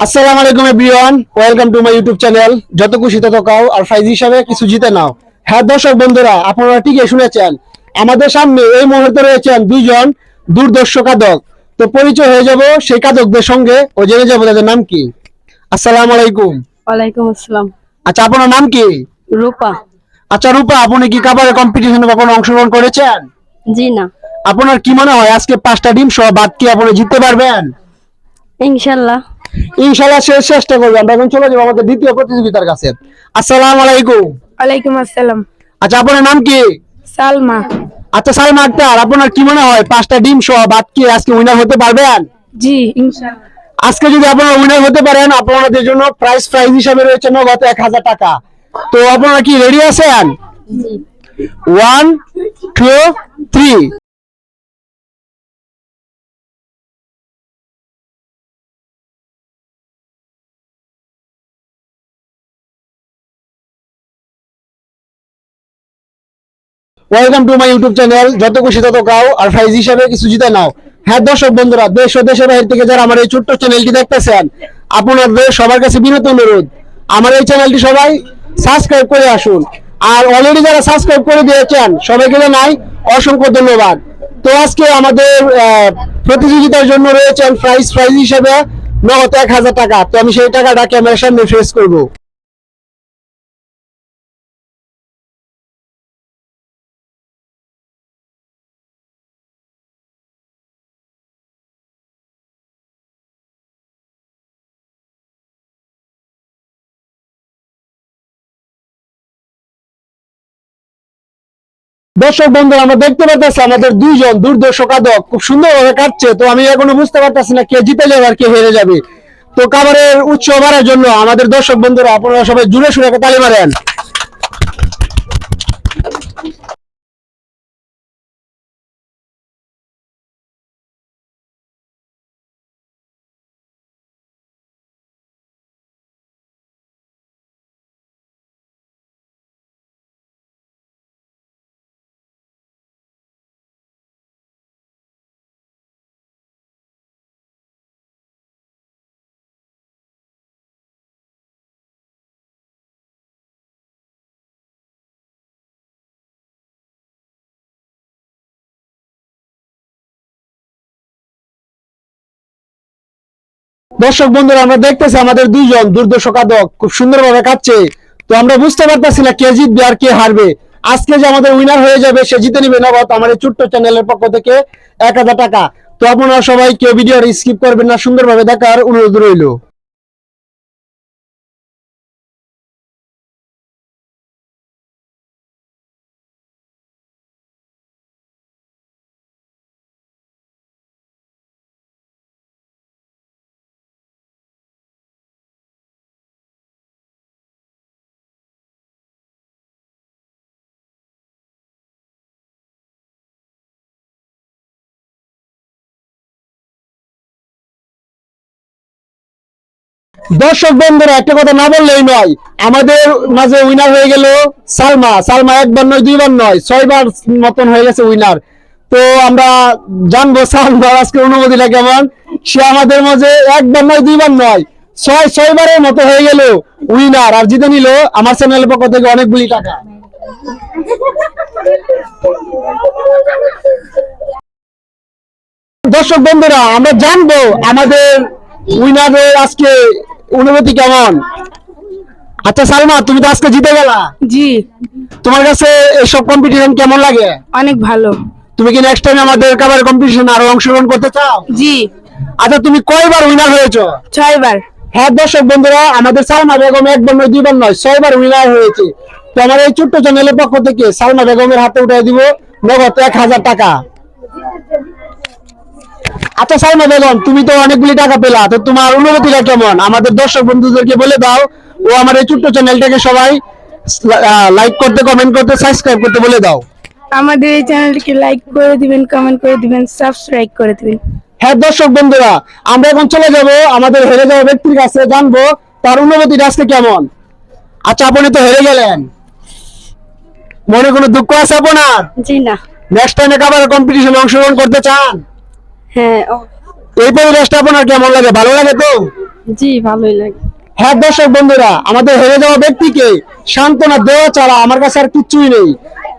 আসসালামু আলাইকুম everyone, welcome to my YouTube channel যত খুশি তত কাও আর প্রাইজ হিসাবে কিছু জিতে নাও। হ্যাঁ দর্শক বন্ধুরা, আপনারা ঠিকই শুনেছেন, আমাদের সামনে এই মুহূর্তে রয়েছেন দুইজন দুর্দর্শ কাদক। তো পরিচয় হয়ে যাব সেই কাদকদের সঙ্গে ও জেনে যাবো তাদের নাম কি। আসসালামু আলাইকুম। ওয়ালাইকুম আসসালাম। আচ্ছা, আপনার নাম কি? রূপা। আচ্ছা রূপা, আপনি কি কাবাডি কম্পিটিশনে কখনো অংশগ্রহণ করেছেন? জি না। আপনার কি মনে হয় আজকে 5টা ডিম সহ ভাত কি আপনি জিততে পারবেন? ইনশাআল্লাহ। ইনশাআল্লাহ চেষ্টা করবো। আমরা এখন চলে যাবো আমাদের দ্বিতীয় প্রতিযোগিতার কাছে। আসসালামু আলাইকুম। ওয়ালাইকুম আসসালাম। আচ্ছা, আপনার নাম কি? সালমা। আচ্ছা সালমা আক্তার, আপনার কি মনে হয় 5টা ডিম সহ ভাত কি আজকে উইনার হতে পারবেন? জি ইনশাআল্লাহ। আজকে যদি আপনারা উইনার হতে পারেন, আপনাদের জন্য প্রাইজ হিসাবে রয়েছে নগদ 1000 টাকা। তো আপনারা কি রেডি আছেন? জি। 1 2 3। Welcome to my YouTube channel যত খুশি তত কাও আর প্রাইজ হিসাবে কিছু জিতে নাও। হ্যাঁ দর্শক বন্ধুরা, দেশ ও দেশের বাইরে থেকে যারা আমার এই ছোট্ট চ্যানেলটি দেখতেছেন, আপনাদের সবার কাছে বিনীত অনুরোধ, আমার এই চ্যানেলটি সবাই সাবস্ক্রাইব করে আসুন। আর অলরেডি যারা সাবস্ক্রাইব করে দিয়েছেন সবাইকে জানাই অসংখ্য ধন্যবাদ। তো আজকে আমাদের প্রতিযোগিতার জন্য রয়েছেন প্রাইজ হিসেবে নগদ 1000 টাকা। তো আমি সেই টাকাটা ক্যামেরার সামনে ফেস করবো। দর্শক বন্ধু, আমরা দেখতে পাচ্ছি আমাদের দুইজন দুর্দর্শ কাদক খুব সুন্দরভাবে কাটছে। তো আমি এখনো বুঝতে পারতেছি না কে জিতে যাবে আর কে হেরে যাবে। তো কাবারের উৎসব বাড়ার জন্য আমাদের দর্শক বন্ধুরা আপনারা সবাই জুড়ে সুরে তালি মারেন। দর্শক বন্ধুরা, আমরা দেখতেছি আমাদের দুইজন দুর্দর্শ কাদক খুব সুন্দরভাবে কাটছে। তো আমরা বুঝতে পারতেছি না কে জিতবে আর কে হারবে। আজকে যে আমাদের উইনার হয়ে যাবে সে জিতে নিবে নগদ আমার এই ছোট্ট চ্যানেলের পক্ষ থেকে 1000 টাকা। তো আপনারা সবাই কেউ ভিডিও স্কিপ করবেন না, সুন্দরভাবে দেখার অনুরোধ রইল। দর্শক বন্ধুরা, একটা কথা না বললেই নয়, আমাদের মাঝে উইনার হয়ে গেল সালমা। সালমা একবার নয় দুইবার নয় 6বার মতন হয়ে গেছে উইনার। তো আমরা জানবো সালমার আজকে অনুভূতিটা কেমন। সে আমাদের মাঝে একবার নয় দুইবার নয় 6বারের মতো হয়ে গেল উইনার আর জিতে নিল আমার চ্যানেলের পক্ষ থেকে অনেকগুলি টাকা। দর্শক বন্ধুরা, আমরা জানবো আমাদের উইনারের আজকে অনুভূতি কেমন। আচ্ছা সালমা, তুমি তো আজকে জিতে গেলা। জি। তোমার কাছে এইসব কম্পিটিশন কেমন লাগে? অনেক ভালো। তুমি কি নেক্সট টাইম আমাদের কাবাডি কম্পিটিশন আরো অংশগ্রহণ করতে চাও? জি। আচ্ছা, তুমি কয়বার উইনার হয়েছো? 6বার। হ্যাঁ দর্শক বন্ধুরা, আমাদের সালমা বেগম একবার নয় দুইবার নয় 6বার উইনার হয়েছে। তো আমার এই ছোট্ট চ্যানেলের পক্ষ থেকে সালমা বেগমের হাতে উঠে দিব নগদ 1000 টাকা। আচ্ছা সালমা বেগম, তুমি তো অনেকগুলি টাকা পেলা, তো তোমার অনুভূতিটা কেমন আমাদের দর্শক বন্ধুদেরকে বলে দাও। ও আমার এই ছোট্ট চ্যানেলটাকে সবাই লাইক করতে, কমেন্ট করতে, সাবস্ক্রাইব করতে বলে দাও। আমাদের এই চ্যানেলটিকে লাইক করে দিবেন, কমেন্ট করে দিবেন, সাবস্ক্রাইব করে দিবেন। হ্যাঁ দর্শক বন্ধুরা, আমরা এখন চলে যাব আমাদের হেরে যাওয়া ব্যক্তির কাছে, জানবো তার অনুভূতিটা আজকে কেমন। আচ্ছা, আপনি তো হেরে গেলেন, মনে কোনো দুঃখ আছে আপনার? জি না। নেক্সট টাইমে কাবাডি কম্পিটিশনে অংশগ্রহণ করতে চান? হ্যাঁ। এই পরিবেশটা আপনার কেমন লাগে? ভালো লাগে তো? জি ভালোই লাগে। হ্যাঁ দর্শক বন্ধুরা, আমাদের হেরে যাওয়া ব্যক্তিকে সান্ত্বনা দেওয়া ছাড়া আমার কাছে আর কিচ্ছুই নেই।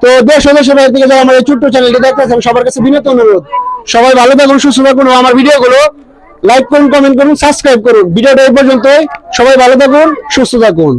তো দেশ ও দেশের বাইরে থেকে যারা আমার এই ছোট্ট চ্যানেলটি দেখতেছেন সবার কাছে বিনীত অনুরোধ, সবাই ভালো থাকুন, সুস্থ থাকুন ও আমার ভিডিওগুলো লাইক করুন, কমেন্ট করুন, সাবস্ক্রাইব করুন। ভিডিওটা এই পর্যন্তই, সবাই ভালো থাকুন, সুস্থ থাকুন।